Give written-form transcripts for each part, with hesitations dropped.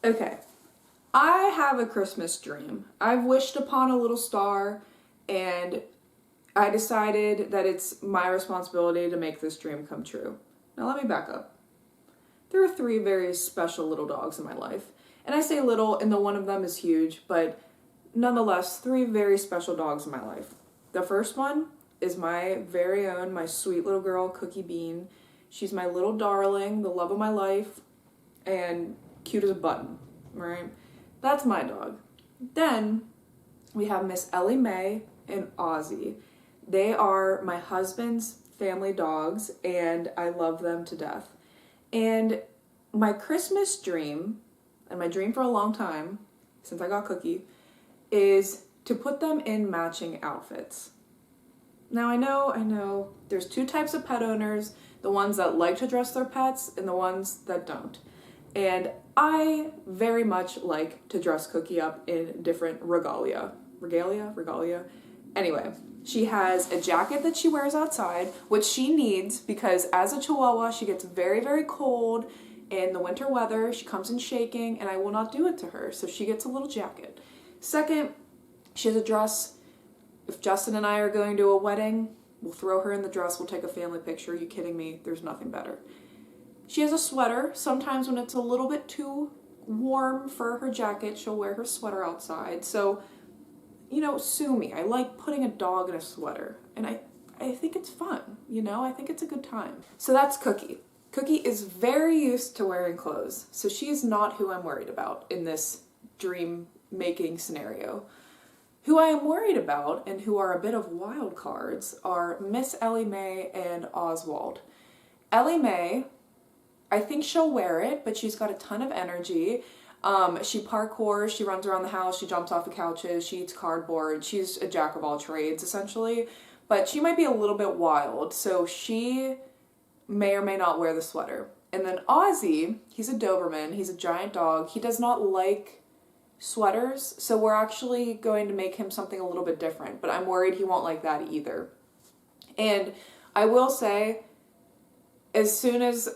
Okay, I have a Christmas dream. I've wished upon a little star, and I decided that it's my responsibility to make this dream come true. Now let me back up. There are 3 very special little dogs in my life. And I say little, and the one of them is huge, but nonetheless, 3 very special dogs in my life. The first one is my very own, my sweet little girl, Cookie Bean. She's my little darling, the love of my life, and cute as a button, right? That's my dog. Then we have Miss Ellie Mae and Ozzy. They are my husband's family dogs, and I love them to death. And my Christmas dream, and my dream for a long time, since I got Cookie, is to put them in matching outfits. Now I know, there's 2 types of pet owners, the ones that like to dress their pets and the ones that don't. And I very much like to dress Cookie up in different regalia. Regalia? Anyway, she has a jacket that she wears outside, which she needs because as a Chihuahua, she gets very, very cold in the winter weather. She comes in shaking, and I will not do it to her, so she gets a little jacket. Second, she has a dress. If Justin and I are going to a wedding, we'll throw her in the dress, we'll take a family picture. Are you kidding me? There's nothing better. She has a sweater. Sometimes when it's a little bit too warm for her jacket, she'll wear her sweater outside. So, sue me. I like putting a dog in a sweater, and I think it's fun, I think it's a good time. So that's Cookie. Cookie is very used to wearing clothes, so she is not who I'm worried about in this dream-making scenario. Who I am worried about, and who are a bit of wild cards, are Miss Ellie Mae and Oswald. Ellie Mae, I think she'll wear it, but she's got a ton of energy. She parkours, she runs around the house, she jumps off the couches, she eats cardboard. She's a jack of all trades, essentially. But she might be a little bit wild, so she may or may not wear the sweater. And then Ozzy, he's a Doberman, he's a giant dog. He does not like sweaters, so we're actually going to make him something a little bit different, but I'm worried he won't like that either. And I will say, as soon as,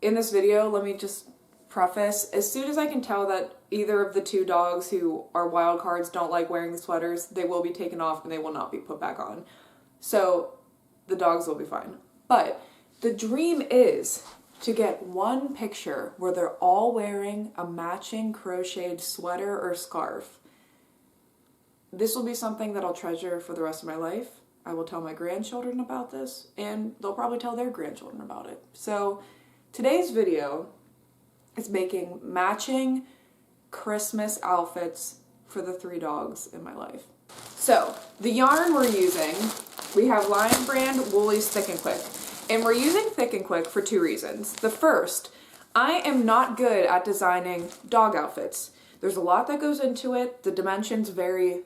in this video, let me just preface, as soon as I can tell that either of the 2 dogs who are wild cards don't like wearing the sweaters, they will be taken off and they will not be put back on. So the dogs will be fine. But the dream is to get one picture where they're all wearing a matching crocheted sweater or scarf. This will be something that I'll treasure for the rest of my life. I will tell my grandchildren about this, and they'll probably tell their grandchildren about it. So today's video is making matching Christmas outfits for the 3 dogs in my life. So the yarn we're using, we have Lion Brand Woolies Thick and Quick. And we're using Thick and Quick for 2 reasons. The first, I am not good at designing dog outfits. There's a lot that goes into it. The dimensions vary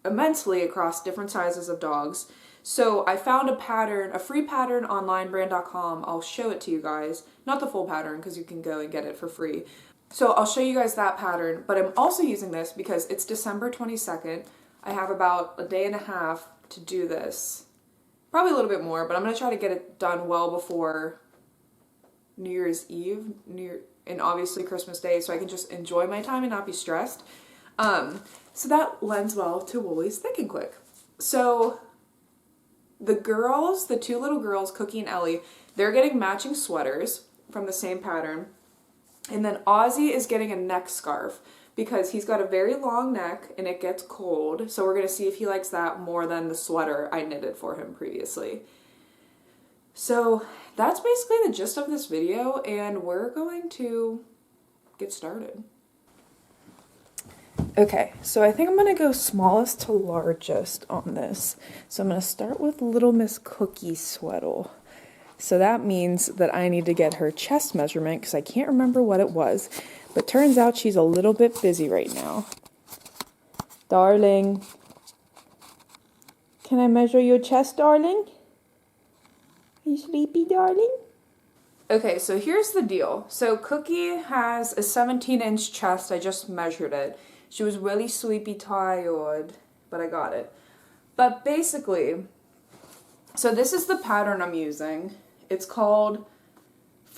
immensely across different sizes of dogs. So I found a pattern, a free pattern on lionbrand.com. I'll show it to you guys. Not the full pattern because you can go and get it for free. So I'll show you guys that pattern, but I'm also using this because it's December 22nd. I have about a day and a half to do this. Probably a little bit more, but I'm going to try to get it done well before New Year's Eve, and obviously Christmas Day, so I can just enjoy my time and not be stressed. So that lends well to Woolies Thick and Quick. So the girls, the 2 little girls, Cookie and Ellie, they're getting matching sweaters from the same pattern. And then Ozzy is getting a neck scarf because he's got a very long neck and it gets cold. So we're going to see if he likes that more than the sweater I knitted for him previously. So that's basically the gist of this video, and we're going to get started. Okay, so I think I'm going to go smallest to largest on this. So I'm going to start with Little Miss Cookie Sweatle. So that means that I need to get her chest measurement because I can't remember what it was. But turns out she's a little bit busy right now. Darling, can I measure your chest, darling? Are you sleepy, darling? Okay, so here's the deal. So Cookie has a 17-inch chest. I just measured it. She was really sleepy tired, but I got it. But basically, so this is the pattern I'm using. It's called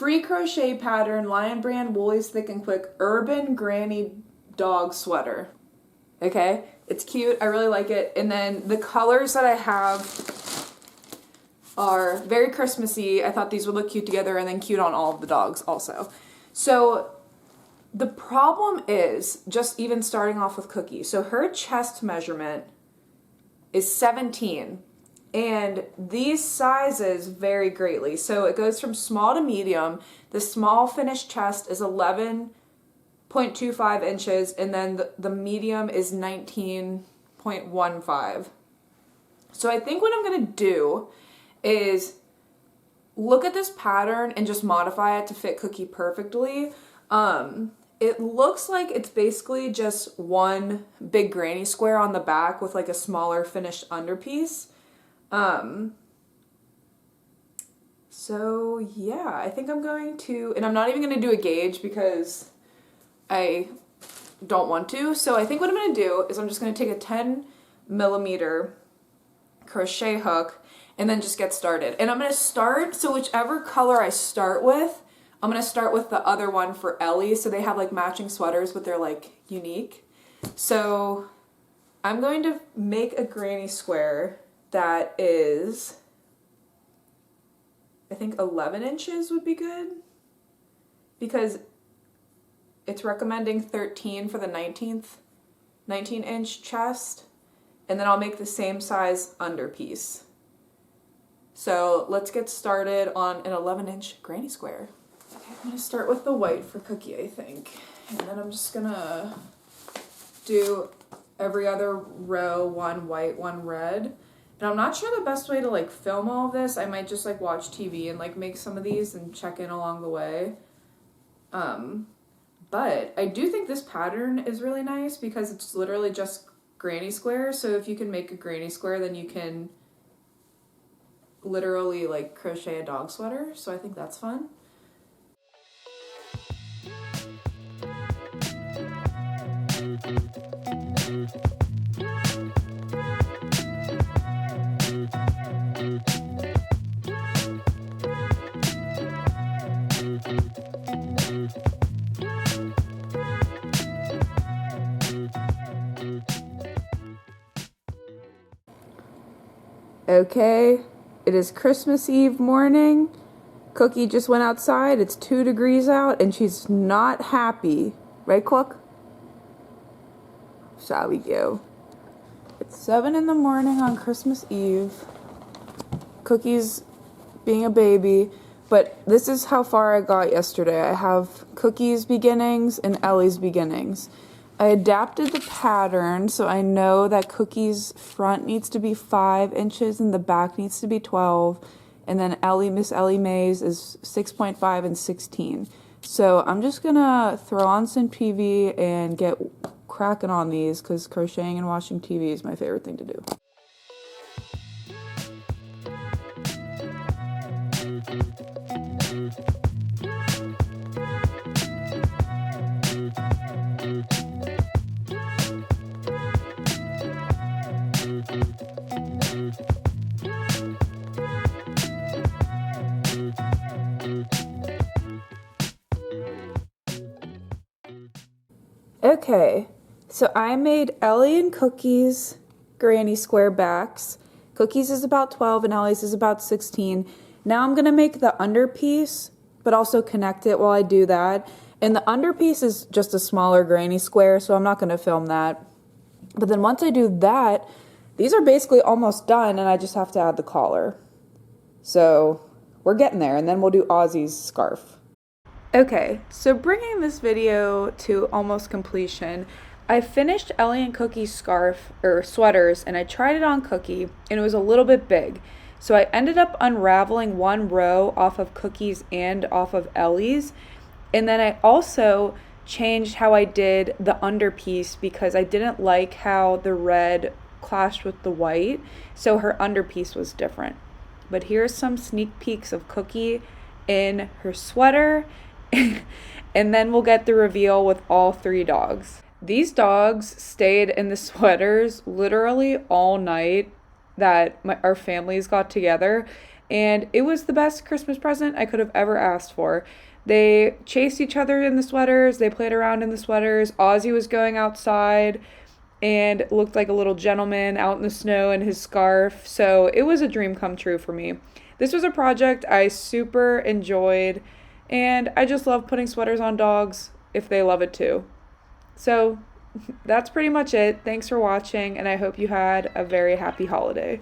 free crochet pattern, Lion Brand, Woolies Thick and Quick, Urban Granny Dog Sweater. Okay, it's cute. I really like it. And then the colors that I have are very Christmassy. I thought these would look cute together and then cute on all of the dogs also. So the problem is just even starting off with Cookie. So her chest measurement is 17. And these sizes vary greatly. So it goes from small to medium. The small finished chest is 11.25 inches, and then the medium is 19.15. So I think what I'm going to do is look at this pattern and just modify it to fit Cookie perfectly. It looks like it's basically just one big granny square on the back with like a smaller finished underpiece. So yeah, I think I'm going to, and I'm not even going to do a gauge because I don't want to. So I think what I'm going to do is I'm just going to take a 10mm crochet hook and then just get started. And I'm going to start, so whichever color I start with, I'm going to start with the other one for Ellie. So they have like matching sweaters, but they're like unique. So I'm going to make a granny square that is, I think 11 inches would be good, because it's recommending 13 for the 19-inch chest, and then I'll make the same size underpiece. So let's get started on an 11-inch granny square. Okay, I'm gonna start with the white for Cookie, I think, and then I'm just gonna do every other row, one white, one red. And I'm not sure the best way to like film all of this. I might just like watch TV and like make some of these and check in along the way. But I do think this pattern is really nice because it's literally just granny squares. So if you can make a granny square, then you can literally like crochet a dog sweater. So I think that's fun. Okay, it is Christmas Eve morning. Cookie just went outside. It's 2 degrees out and she's not happy. Right, Cook? Shall we go? It's 7 in the morning on Christmas Eve. Cookie's being a baby, but this is how far I got yesterday. I have Cookie's beginnings and Ellie's beginnings. I adapted the pattern so I know that Cookie's front needs to be 5 inches and the back needs to be 12. And then Miss Ellie Mae's is 6.5 and 16. So I'm just gonna throw on some TV and get cracking on these because crocheting and watching TV is my favorite thing to do. Okay, so I made Ellie and Cookie's granny square backs. Cookie's is about 12 and Ellie's is about 16. Now I'm going to make the underpiece, but also connect it while I do that. And the underpiece is just a smaller granny square, so I'm not going to film that. But then once I do that, these are basically almost done and I just have to add the collar. So we're getting there, and then we'll do Ozzy's scarf. Okay, so bringing this video to almost completion, I finished Ellie and Cookie's scarf, or sweaters, and I tried it on Cookie, and it was a little bit big. So I ended up unraveling one row off of Cookie's and off of Ellie's, and then I also changed how I did the underpiece because I didn't like how the red clashed with the white, so her underpiece was different. But here's some sneak peeks of Cookie in her sweater, and then we'll get the reveal with all 3 dogs. These dogs stayed in the sweaters literally all night. that our families got together, and it was the best Christmas present I could have ever asked for. They chased each other in the sweaters, they played around in the sweaters. Ozzy was going outside and looked like a little gentleman out in the snow in his scarf. So it was a dream come true for me. This was a project I super enjoyed, and I just love putting sweaters on dogs if they love it too. So that's pretty much it. Thanks for watching, and I hope you had a very happy holiday.